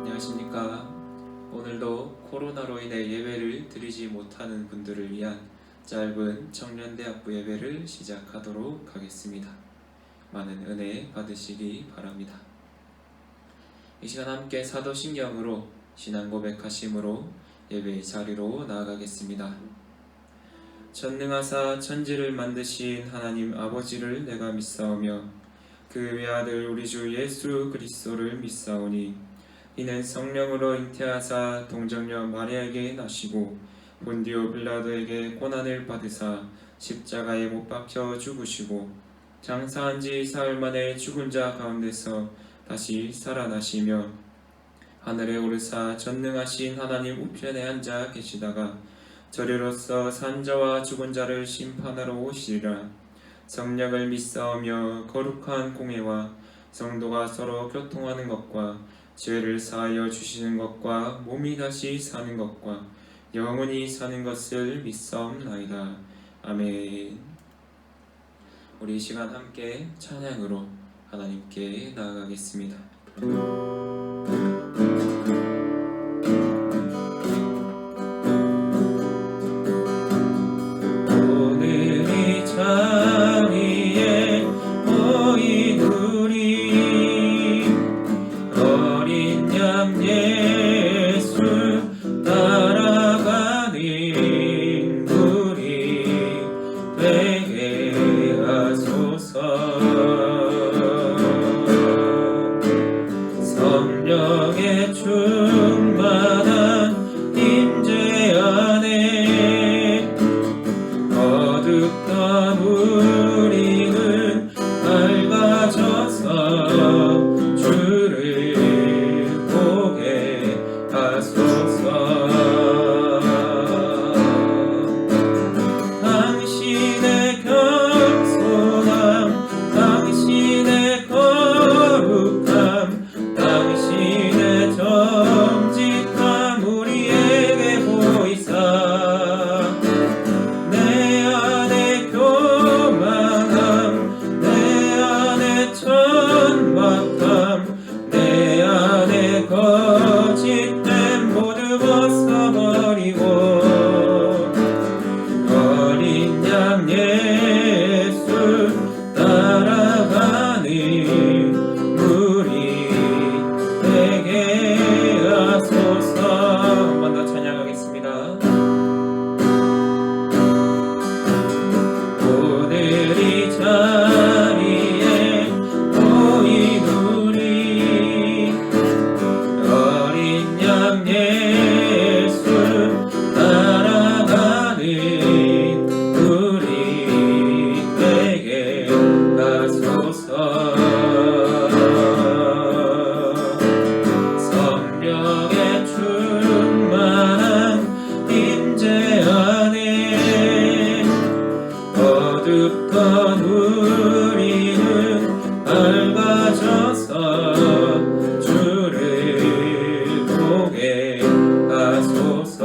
안녕하십니까. 오늘도 코로나로 인해 예배를 드리지 못하는 분들을 위한 짧은 청년대학부 예배를 시작하도록 하겠습니다. 많은 은혜 받으시기 바랍니다. 이 시간 함께 사도신경으로 신앙 고백하심으로 예배의 자리로 나아가겠습니다. 전능하사 천지를 만드신 하나님 아버지를 내가 믿사오며 그 외아들 우리 주 예수 그리스도를 믿사오니 이는 성령으로 잉태하사 동정녀 마리아에게 나시고 본디오 빌라도에게 고난을 받으사 십자가에 못 박혀 죽으시고 장사한 지 사흘 만에 죽은 자 가운데서 다시 살아나시며 하늘에 오르사 전능하신 하나님 우편에 앉아 계시다가 저리로서 산자와 죽은 자를 심판하러 오시리라. 성령을 믿사오며 거룩한 공회와 성도가 서로 교통하는 것과 죄를 사하여 주시는 것과 몸이 다시 사는 것과 영원히 사는 것을 믿사옵나이다. 아멘. 우리 이 시간 함께 찬양으로 하나님께 나아가겠습니다. 오늘이 자리에 모인 우리 어린 양 예수 따라가는 우리 되게 하소서. 성령의 충만한 임재 안에 어둡던 우리는 밝아져서 주를 보게 하소서. 당신의 겸손함, 당신의 거룩함, 당신의 정직함 우리에게 보이사 내 안에 교만함, 내 안에 천박함, 내 안에 거짓됨 모두 벗어버리고 어린 양 예수 따라가는 우리 되게 하소서. 한 번 더 찬양하겠습니다. 오늘이 자리에 모인 우리 어린 양 예수 따라가는 우리 되게 하소서. 성령의 충만한 임재 안에 어둡던 우리는 밝아져서 주를 보게 하소서.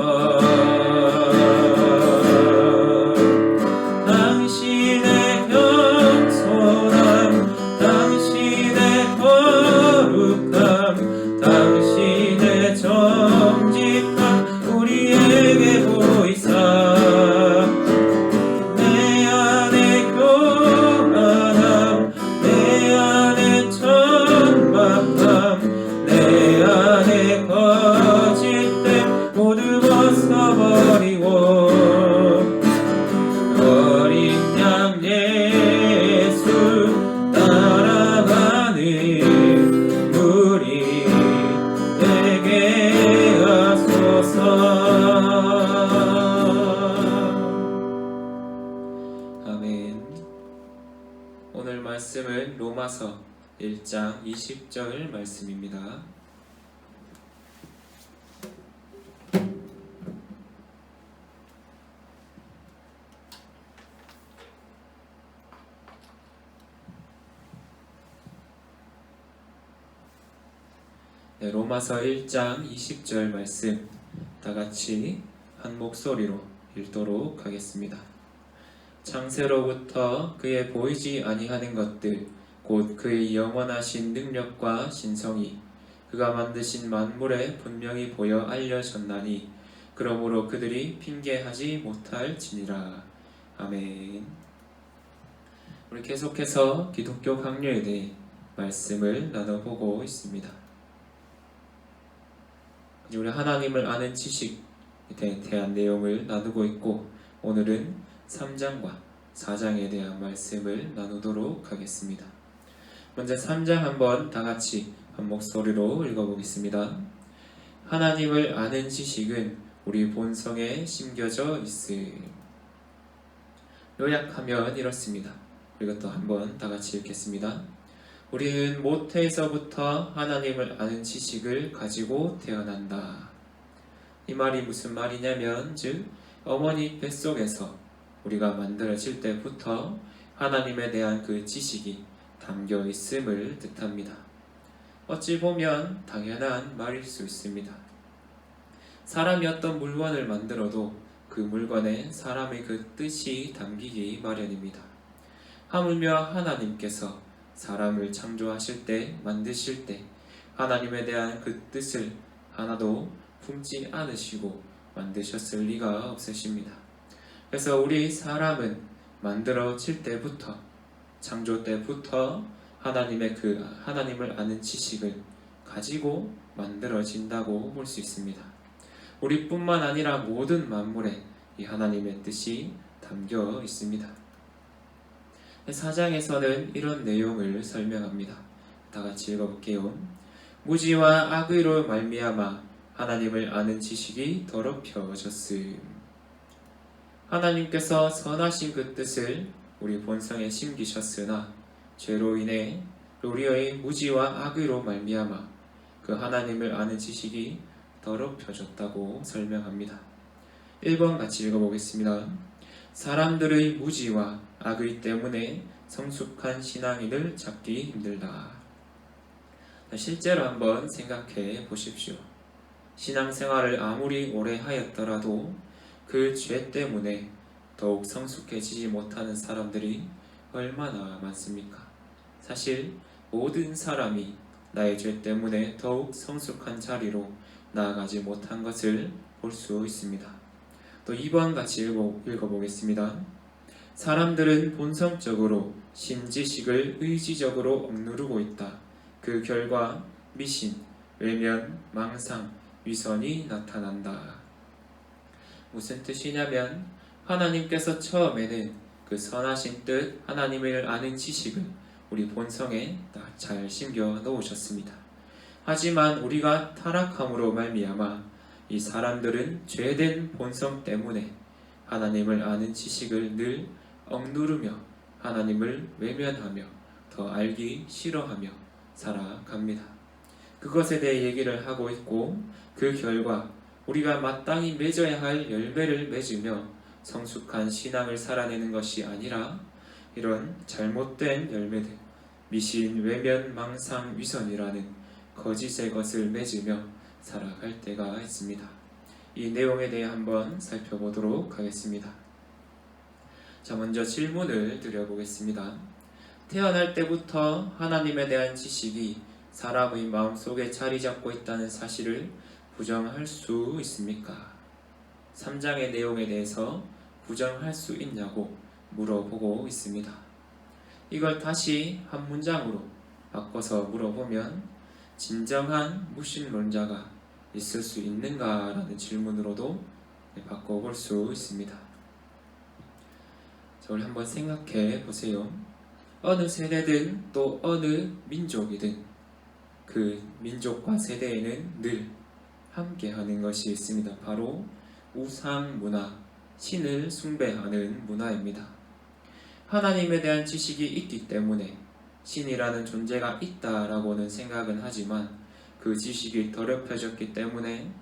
당신의 겸손함, 당신의 거룩함, 당신의 정직함 우리에게 보이사 내 안에 교만함, 내 안에 천박함, 내 안에 거짓됨 모두 벗어버리고 어린 양 예수 따라가는 우리 되게 하소서. 아멘. 오늘 말씀은 로마서 1장 20절 말씀입니다. 네, 로마서 1장 20절 말씀 다같이 한 목소리로 읽도록 하겠습니다. 창세로부터 그의 보이지 아니하는 것들 곧 그의 영원하신 능력과 신성이 그가 만드신 만물에 분명히 보여 알려졌나니 그러므로 그들이 핑계하지 못할지니라. 아멘. 우리 계속해서 기독교 강요에 대해 말씀을 나눠보고 있습니다. 우리 하나님을 아는 지식에 대한 내용을 나누고 있고, 오늘은 3장과 4장에 대한 말씀을 나누도록 하겠습니다. 먼저 3장 한번 다 같이 한 목소리로 읽어보겠습니다. 하나님을 아는 지식은 우리 본성에 심겨져 있음. 요약하면 이렇습니다. 이것도 한번 다 같이 읽겠습니다. 우리는 모태에서부터 하나님을 아는 지식을 가지고 태어난다. 이 말이 무슨 말이냐면, 즉 어머니 뱃속에서 우리가 만들어질 때부터 하나님에 대한 그 지식이 담겨 있음을 뜻합니다. 어찌 보면 당연한 말일 수 있습니다. 사람이 어떤 물건을 만들어도 그 물건에 사람의 그 뜻이 담기기 마련입니다. 하물며 하나님께서 사람을 창조하실 때, 만드실 때 하나님에 대한 그 뜻을 하나도 품지 않으시고 만드셨을 리가 없으십니다. 그래서 우리 사람은 만들어질 때부터, 창조 때부터 하나님을 아는 지식을 가지고 만들어진다고 볼 수 있습니다. 우리뿐만 아니라 모든 만물에 이 하나님의 뜻이 담겨 있습니다. 4장에서는 이런 내용을 설명합니다. 다 같이 읽어볼게요. 무지와 악의로 말미암아 하나님을 아는 지식이 더럽혀졌음. 하나님께서 선하신 그 뜻을 우리 본성에 심기셨으나 죄로 인해 우리의 무지와 악의로 말미암아 그 하나님을 아는 지식이 더럽혀졌다고 설명합니다. 1번 같이 읽어보겠습니다. 사람들의 무지와 악의 때문에 성숙한 신앙인을 찾기 힘들다. 실제로 한번 생각해 보십시오. 신앙생활을 아무리 오래 하였더라도 그 죄 때문에 더욱 성숙해지지 못하는 사람들이 얼마나 많습니까? 사실 모든 사람이 나의 죄 때문에 더욱 성숙한 자리로 나아가지 못한 것을 볼 수 있습니다. 또 2번 같이 읽어보겠습니다. 사람들은 본성적으로 신지식을 의지적으로 억누르고 있다. 그 결과 미신, 외면, 망상, 위선이 나타난다. 무슨 뜻이냐면, 하나님께서 처음에는 그 선하신 뜻, 하나님을 아는 지식을 우리 본성에 잘 심겨 놓으셨습니다. 하지만 우리가 타락함으로 말미암아 이 사람들은 죄된 본성 때문에 하나님을 아는 지식을 늘 억누르며 하나님을 외면하며 더 알기 싫어하며 살아갑니다. 그것에 대해 얘기를 하고 있고, 그 결과 우리가 마땅히 맺어야 할 열매를 맺으며 성숙한 신앙을 살아내는 것이 아니라 이런 잘못된 열매들, 미신, 외면, 망상, 위선이라는 거짓의 것을 맺으며 살아갈 때가 있습니다. 이 내용에 대해 한번 살펴보도록 하겠습니다. 자, 먼저 질문을 드려보겠습니다. 태어날 때부터 하나님에 대한 지식이 사람의 마음속에 자리 잡고 있다는 사실을 부정할 수 있습니까? 3장의 내용에 대해서 부정할 수 있냐고 물어보고 있습니다. 이걸 다시 한 문장으로 바꿔서 물어보면, 진정한 무신론자가 있을 수 있는가라는 질문으로도 바꿔볼 수 있습니다. 자, 우리 한번 생각해 보세요. 어느 세대든 또 어느 민족이든 그 민족과 세대에는 늘 함께하는 것이 있습니다. 바로 우상 문화, 신을 숭배하는 문화입니다. 하나님에 대한 지식이 있기 때문에 신이라는 존재가 있다라고는 생각은 하지만, 그 지식이 더럽혀졌기 때문에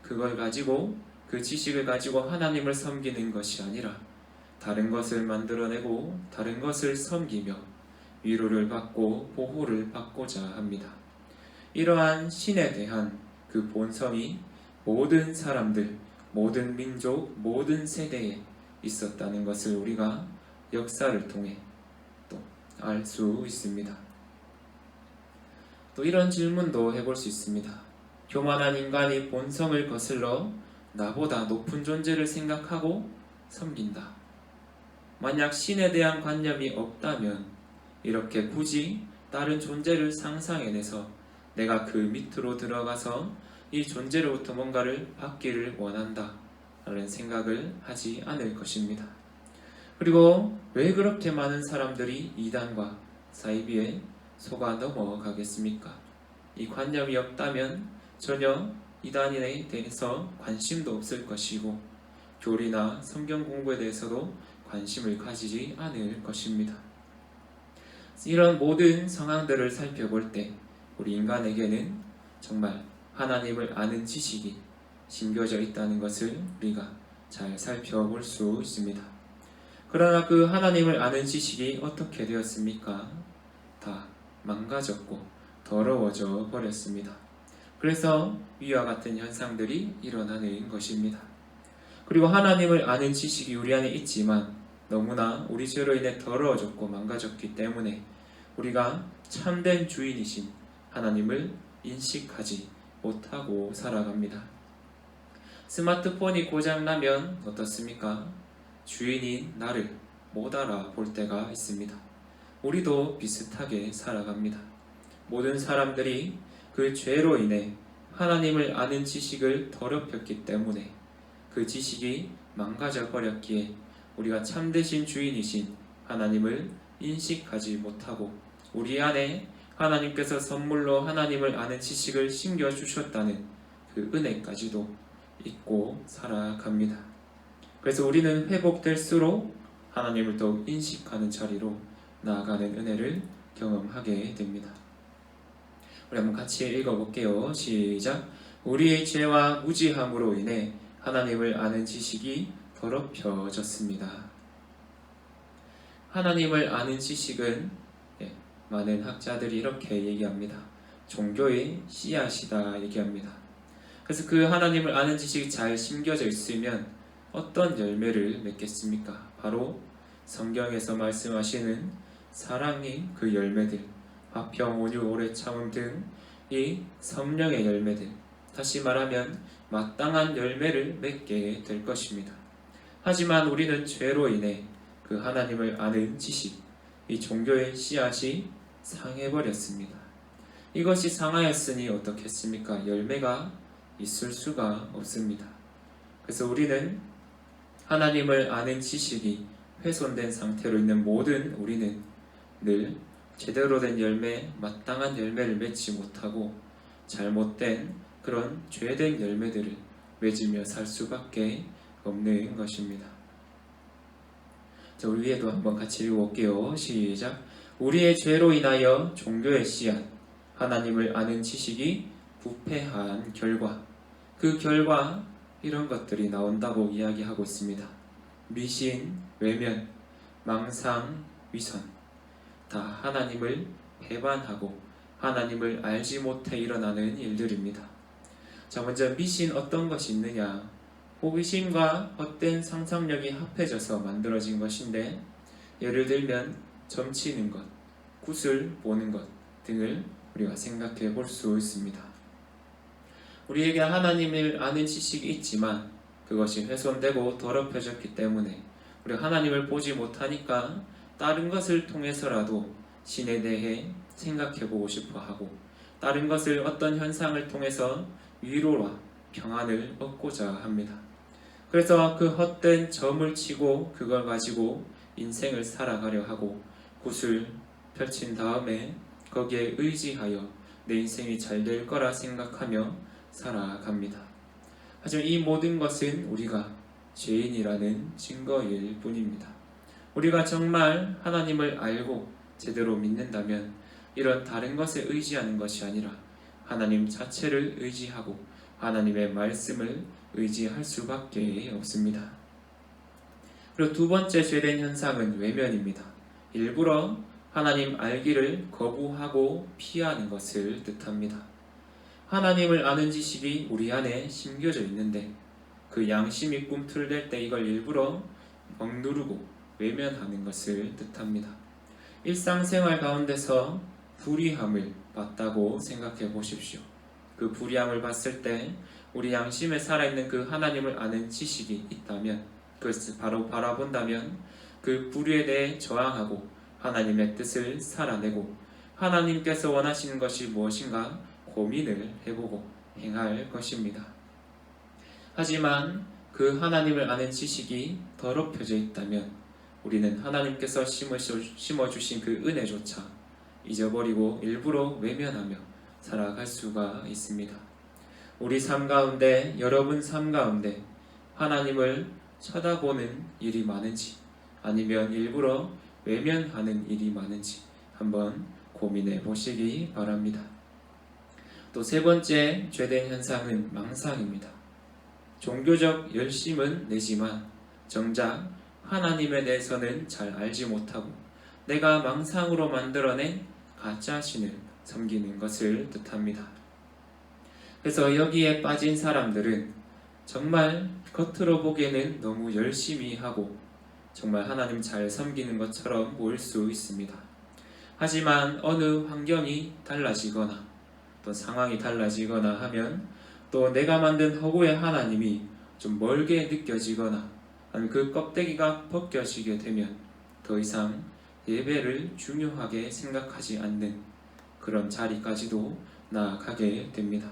그 지식을 가지고 하나님을 섬기는 것이 아니라 다른 것을 만들어내고 다른 것을 섬기며 위로를 받고 보호를 받고자 합니다. 이러한 신에 대한 그 본성이 모든 사람들, 모든 민족, 모든 세대에 있었다는 것을 우리가 역사를 통해 또 알 수 있습니다. 또 이런 질문도 해볼 수 있습니다. 교만한 인간이 본성을 거슬러 나보다 높은 존재를 생각하고 섬긴다. 만약 신에 대한 관념이 없다면 이렇게 굳이 다른 존재를 상상해내서 내가 그 밑으로 들어가서 이 존재로부터 뭔가를 받기를 원한다 라는 생각을 하지 않을 것입니다. 그리고 왜 그렇게 많은 사람들이 이단과 사이비에 속아 넘어가겠습니까? 이 관념이 없다면 전혀 이단에 대해서 관심도 없을 것이고 교리나 성경 공부에 대해서도 관심을 가지지 않을 것입니다. 이런 모든 상황들을 살펴볼 때 우리 인간에게는 정말 하나님을 아는 지식이 심겨져 있다는 것을 우리가 잘 살펴볼 수 있습니다. 그러나 그 하나님을 아는 지식이 어떻게 되었습니까? 다 망가졌고 더러워져 버렸습니다. 그래서 위와 같은 현상들이 일어나는 것입니다. 그리고 하나님을 아는 지식이 우리 안에 있지만 너무나 우리 죄로 인해 더러워졌고 망가졌기 때문에 우리가 참된 주인이신 하나님을 인식하지 못하고 살아갑니다. 스마트폰이 고장나면 어떻습니까? 주인인 나를 못 알아볼 때가 있습니다. 우리도 비슷하게 살아갑니다. 모든 사람들이 그 죄로 인해 하나님을 아는 지식을 더럽혔기 때문에 그 지식이 망가져 버렸기에 우리가 참되신 주인이신 하나님을 인식하지 못하고 우리 안에 하나님께서 선물로 하나님을 아는 지식을 심겨주셨다는 그 은혜까지도 잊고 살아갑니다. 그래서 우리는 회복될수록 하나님을 더욱 인식하는 자리로 나아가는 은혜를 경험하게 됩니다. 우리 한번 같이 읽어볼게요. 시작. 우리의 죄와 무지함으로 인해 하나님을 아는 지식이 더럽혀졌습니다. 하나님을 아는 지식은 많은 학자들이 이렇게 얘기합니다. 종교의 씨앗이다 얘기합니다. 그래서 그 하나님을 아는 지식이 잘 심겨져 있으면 어떤 열매를 맺겠습니까? 바로 성경에서 말씀하시는 사랑의 그 열매들, 화평, 온유, 오래 참음 등 이 성령의 열매들, 다시 말하면 마땅한 열매를 맺게 될 것입니다. 하지만 우리는 죄로 인해 그 하나님을 아는 지식, 이 종교의 씨앗이 상해버렸습니다. 이것이 상하였으니 어떻겠습니까? 열매가 있을 수가 없습니다. 그래서 우리는 하나님을 아는 지식이 훼손된 상태로 있는 모든 우리는 늘 제대로 된 열매, 마땅한 열매를 맺지 못하고 잘못된 그런 죄된 열매들을 맺으며 살 수밖에 없는 것입니다. 자, 우리 위에도 한번 같이 읽어볼게요. 시작. 우리의 죄로 인하여 종교의 씨앗, 하나님을 아는 지식이 부패한 결과, 그 결과 이런 것들이 나온다고 이야기하고 있습니다. 미신, 외면, 망상, 위선, 다 하나님을 배반하고 하나님을 알지 못해 일어나는 일들입니다. 자, 먼저 미신 어떤 것이 있느냐? 호기심과 헛된 상상력이 합해져서 만들어진 것인데, 예를 들면 점치는 것, 굿을 보는 것 등을 우리가 생각해 볼 수 있습니다. 우리에게 하나님을 아는 지식이 있지만 그것이 훼손되고 더럽혀졌기 때문에 우리가 하나님을 보지 못하니까 다른 것을 통해서라도 신에 대해 생각해 보고 싶어 하고 다른 것을 어떤 현상을 통해서 위로와 평안을 얻고자 합니다. 그래서 그 헛된 점을 치고 그걸 가지고 인생을 살아가려 하고 굿을 펼친 다음에 거기에 의지하여 내 인생이 잘 될 거라 생각하며 살아갑니다. 하지만 이 모든 것은 우리가 죄인이라는 증거일 뿐입니다. 우리가 정말 하나님을 알고 제대로 믿는다면 이런 다른 것에 의지하는 것이 아니라 하나님 자체를 의지하고 하나님의 말씀을 의지할 수밖에 없습니다. 그리고 두 번째 죄된 현상은 외면입니다. 일부러 하나님 알기를 거부하고 피하는 것을 뜻합니다. 하나님을 아는 지식이 우리 안에 심겨져 있는데 그 양심이 꿈틀댈 때 이걸 일부러 억누르고 외면하는 것을 뜻합니다. 일상생활 가운데서 불의함을 맞다고 생각해 보십시오. 그 불의함을 봤을 때 우리 양심에 살아있는 그 하나님을 아는 지식이 있다면, 그것을 바로 바라본다면 그 불의에 대해 저항하고 하나님의 뜻을 살아내고 하나님께서 원하시는 것이 무엇인가 고민을 해보고 행할 것입니다. 하지만 그 하나님을 아는 지식이 더럽혀져 있다면 우리는 하나님께서 심어주신 그 은혜조차 잊어버리고 일부러 외면하며 살아갈 수가 있습니다. 우리 삶 가운데, 여러분 삶 가운데 하나님을 쳐다보는 일이 많은지 아니면 일부러 외면하는 일이 많은지 한번 고민해 보시기 바랍니다. 또 세 번째 죄된 현상은 망상입니다. 종교적 열심은 내지만 정작 하나님에 대해서는 잘 알지 못하고 내가 망상으로 만들어낸 가짜 신을 섬기는 것을 뜻합니다. 그래서 여기에 빠진 사람들은 정말 겉으로 보기에는 너무 열심히 하고 정말 하나님 잘 섬기는 것처럼 보일 수 있습니다. 하지만 어느 환경이 달라지거나 또 상황이 달라지거나 하면 또 내가 만든 허구의 하나님이 좀 멀게 느껴지거나 아니면 그 껍데기가 벗겨지게 되면 더 이상 예배를 중요하게 생각하지 않는 그런 자리까지도 나아가게 됩니다.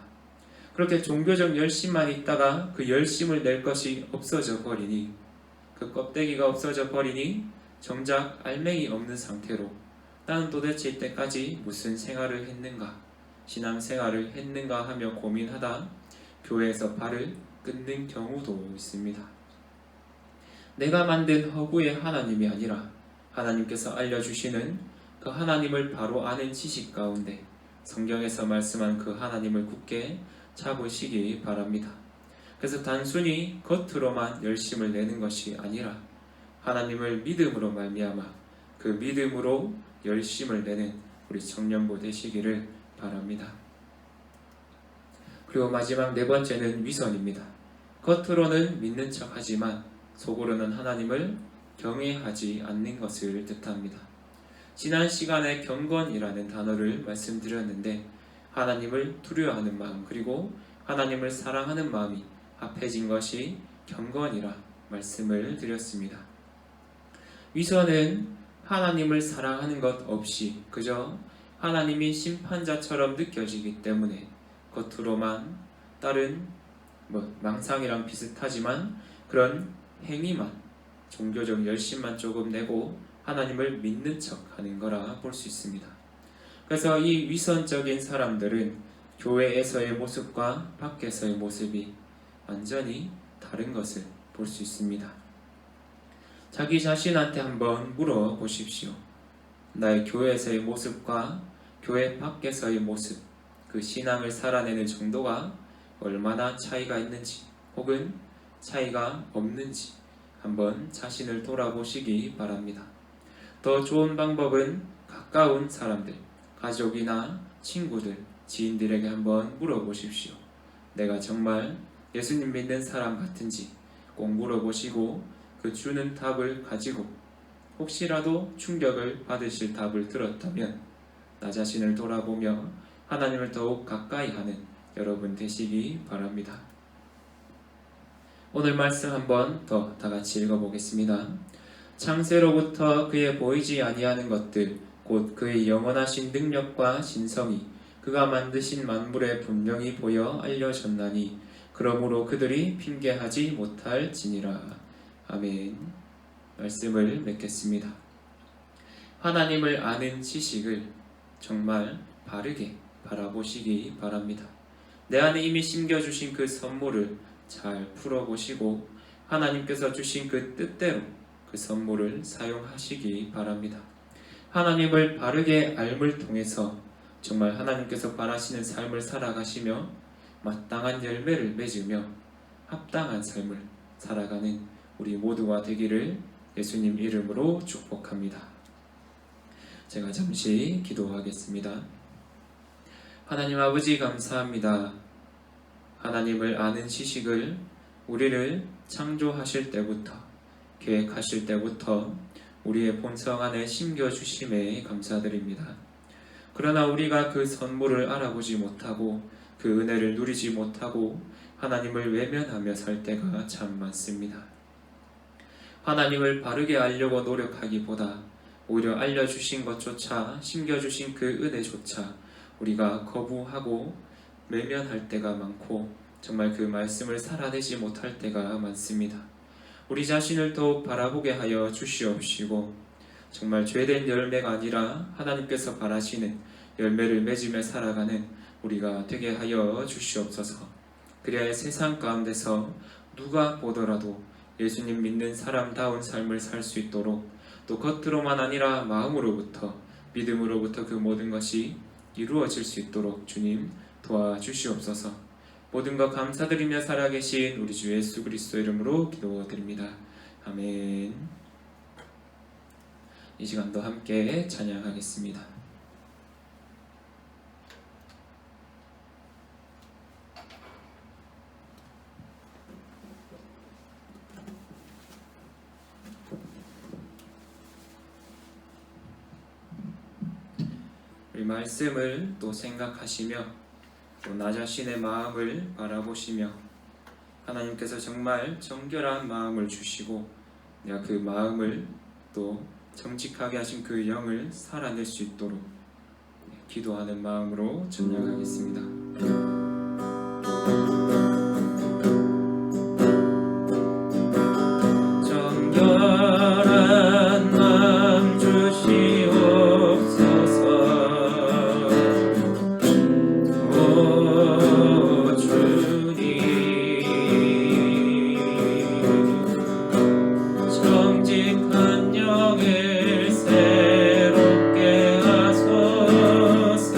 그렇게 종교적 열심만 있다가 그 열심을 낼 것이 없어져 버리니, 그 껍데기가 없어져 버리니 정작 알맹이 없는 상태로 나는 도대체 이때까지 무슨 생활을 했는가, 신앙생활을 했는가 하며 고민하다 교회에서 발을 끊는 경우도 있습니다. 내가 만든 허구의 하나님이 아니라 하나님께서 알려주시는 그 하나님을 바로 아는 지식 가운데 성경에서 말씀한 그 하나님을 굳게 잡으시기 바랍니다. 그래서 단순히 겉으로만 열심을 내는 것이 아니라 하나님을 믿음으로 말미암아 그 믿음으로 열심을 내는 우리 청년부 되시기를 바랍니다. 그리고 마지막 네 번째는 위선입니다. 겉으로는 믿는 척하지만 속으로는 하나님을 경외하지 않는 것을 뜻합니다. 지난 시간에 경건이라는 단어를 말씀드렸는데 하나님을 두려워하는 마음 그리고 하나님을 사랑하는 마음이 합해진 것이 경건이라 말씀을 드렸습니다. 위선은 하나님을 사랑하는 것 없이 그저 하나님이 심판자처럼 느껴지기 때문에 겉으로만 다른 망상이랑 비슷하지만 그런 행위만, 종교적 열심만 조금 내고 하나님을 믿는 척하는 거라 볼 수 있습니다. 그래서 이 위선적인 사람들은 교회에서의 모습과 밖에서의 모습이 완전히 다른 것을 볼 수 있습니다. 자기 자신한테 한번 물어보십시오. 나의 교회에서의 모습과 교회 밖에서의 모습, 그 신앙을 살아내는 정도가 얼마나 차이가 있는지 혹은 차이가 없는지 한번 자신을 돌아보시기 바랍니다. 더 좋은 방법은 가까운 사람들, 가족이나 친구들, 지인들에게 한번 물어보십시오. 내가 정말 예수님 믿는 사람 같은지 꼭 물어보시고 그 주는 답을 가지고 혹시라도 충격을 받으실 답을 들었다면 나 자신을 돌아보며 하나님을 더욱 가까이 하는 여러분 되시기 바랍니다. 오늘 말씀 한번 더 다같이 읽어보겠습니다. 창세로부터 그의 보이지 아니하는 것들 곧 그의 영원하신 능력과 신성이 그가 만드신 만물에 분명히 보여 알려졌나니 그러므로 그들이 핑계하지 못할지니라. 아멘. 말씀을 맺겠습니다. 하나님을 아는 지식을 정말 바르게 바라보시기 바랍니다. 내 안에 이미 심겨주신 그 선물을 잘 풀어보시고 하나님께서 주신 그 뜻대로 그 선물을 사용하시기 바랍니다. 하나님을 바르게 알물 통해서 정말 하나님께서 바라시는 삶을 살아가시며 마땅한 열매를 맺으며 합당한 삶을 살아가는 우리 모두가 되기를 예수님 이름으로 축복합니다. 제가 잠시 기도하겠습니다. 하나님 아버지 감사합니다. 하나님을 아는 지식을 우리를 창조하실 때부터 계획하실 때부터 우리의 본성 안에 심겨주심에 감사드립니다. 그러나 우리가 그 선물을 알아보지 못하고 그 은혜를 누리지 못하고 하나님을 외면하며 살 때가 참 많습니다. 하나님을 바르게 알려고 노력하기보다 오히려 알려주신 것조차, 심겨주신 그 은혜조차 우리가 거부하고 외면할 때가 많고 정말 그 말씀을 살아내지 못할 때가 많습니다. 우리 자신을 더욱 바라보게 하여 주시옵시고 정말 죄된 열매가 아니라 하나님께서 바라시는 열매를 맺으며 살아가는 우리가 되게 하여 주시옵소서. 그래야 세상 가운데서 누가 보더라도 예수님 믿는 사람다운 삶을 살 수 있도록 또 겉으로만 아니라 마음으로부터 믿음으로부터 그 모든 것이 이루어질 수 있도록 주님 도와주시옵소서. 모든 것 감사드리며 살아계신 우리 주 예수 그리스도 이름으로 기도드립니다. 아멘. 이 시간도 함께 찬양하겠습니다. 우리 말씀을 또 생각하시며 또 나 자신의 마음을 바라보시며 하나님께서 정말 정결한 마음을 주시고 내가 그 마음을 또 정직하게 하신 그 영을 살아낼 수 있도록 기도하는 마음으로 찬양하겠습니다. 정결한 마음 주시옵소서. 오 주님, 정직한 영을 새롭게 하소서.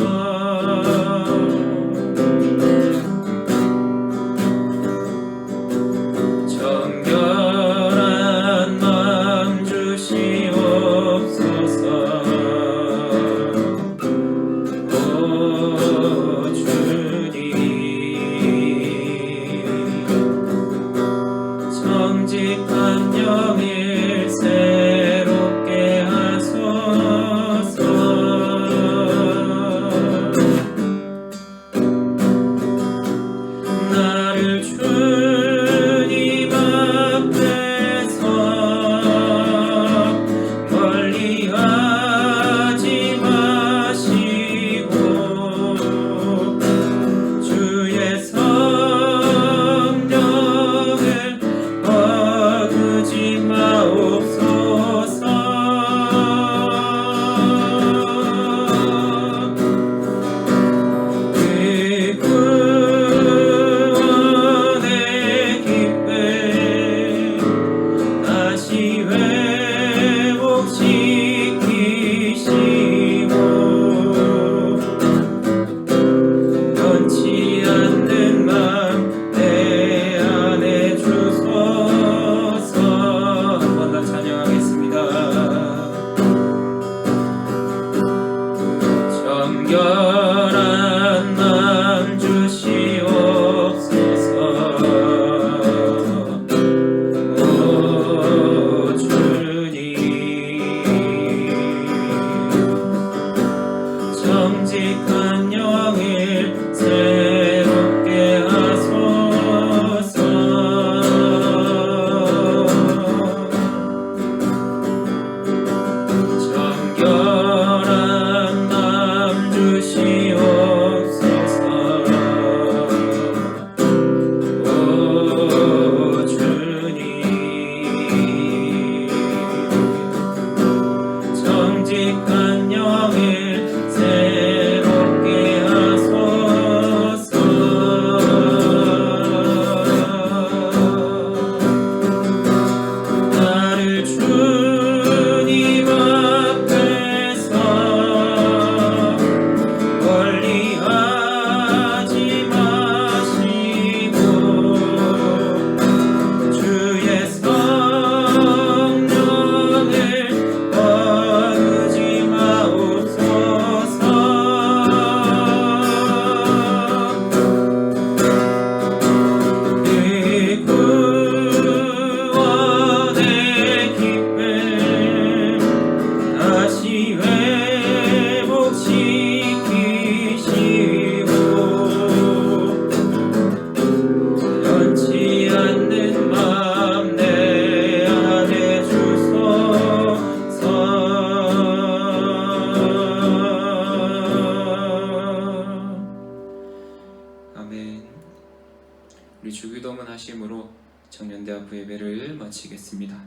우리 주기도문 하심으로 청년대학부 예배를 마치겠습니다.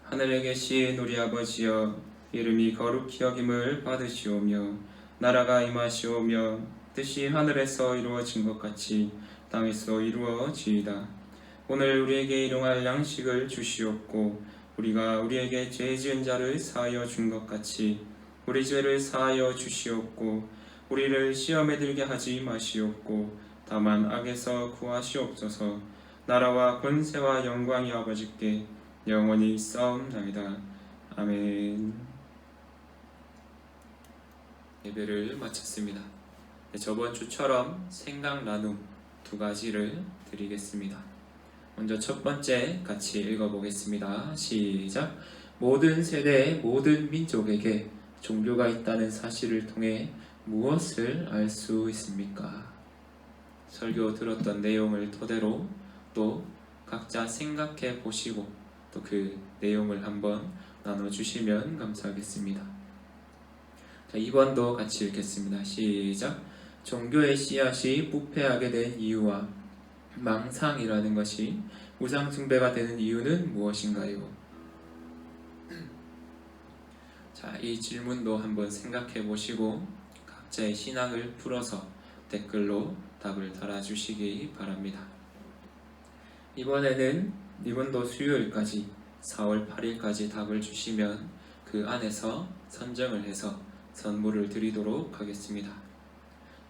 하늘에 계신 우리 아버지여, 이름이 거룩히 여김을 받으시오며 나라가 임하시오며 뜻이 하늘에서 이루어진 것 같이 땅에서 이루어지이다. 오늘 우리에게 일용할 양식을 주시옵고 우리가 우리에게 죄 지은 자를 사하여 준 것 같이 우리 죄를 사하여 주시옵고 우리를 시험에 들게 하지 마시옵고 다만 악에서 구하시옵소서. 나라와 권세와 영광이 아버지께 영원히 있사옵나이다. 아멘. 예배를 마쳤습니다. 저번 주처럼 생각 나눔 2가지를 드리겠습니다. 먼저 첫 번째 같이 읽어보겠습니다. 시작. 모든 세대 모든 민족에게 종교가 있다는 사실을 통해 무엇을 알 수 있습니까? 설교 들었던 내용을 토대로 또 각자 생각해 보시고 또 그 내용을 한번 나눠주시면 감사하겠습니다. 자, 2번도 같이 읽겠습니다. 시작. 종교의 씨앗이 부패하게 된 이유와 망상이라는 것이 우상 숭배가 되는 이유는 무엇인가요? 자, 이 질문도 한번 생각해 보시고 각자의 신앙을 풀어서 댓글로 답을 달아주시기 바랍니다. 이번도 수요일까지 4월 8일까지 답을 주시면 그 안에서 선정을 해서 선물을 드리도록 하겠습니다.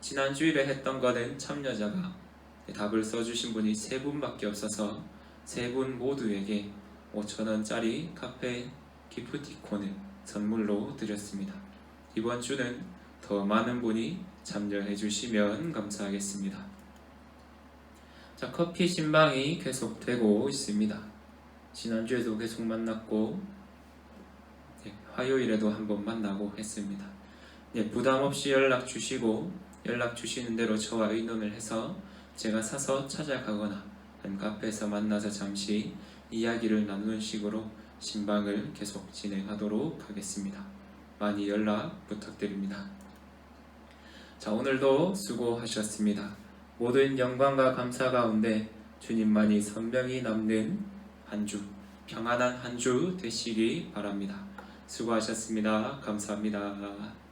지난 주일에 했던 거는 참여자가 답을 써주신 분이 3분밖에 없어서 3분 모두에게 5,000원짜리 카페 기프티콘을 선물로 드렸습니다. 이번 주는 더 많은 분이 참여해 주시면 감사하겠습니다. 자, 커피 신방이 계속되고 있습니다. 지난주에도 계속 만났고 화요일에도 한번 만나고 했습니다. 부담 없이 연락 주시고 연락 주시는 대로 저와 의논을 해서 제가 사서 찾아가거나 한 카페에서 만나서 잠시 이야기를 나누는 식으로 신방을 계속 진행하도록 하겠습니다. 많이 연락 부탁드립니다. 자, 오늘도 수고하셨습니다. 모든 영광과 감사 가운데 주님만이 선명히 남는 한 주, 평안한 한 주 되시기 바랍니다. 수고하셨습니다. 감사합니다.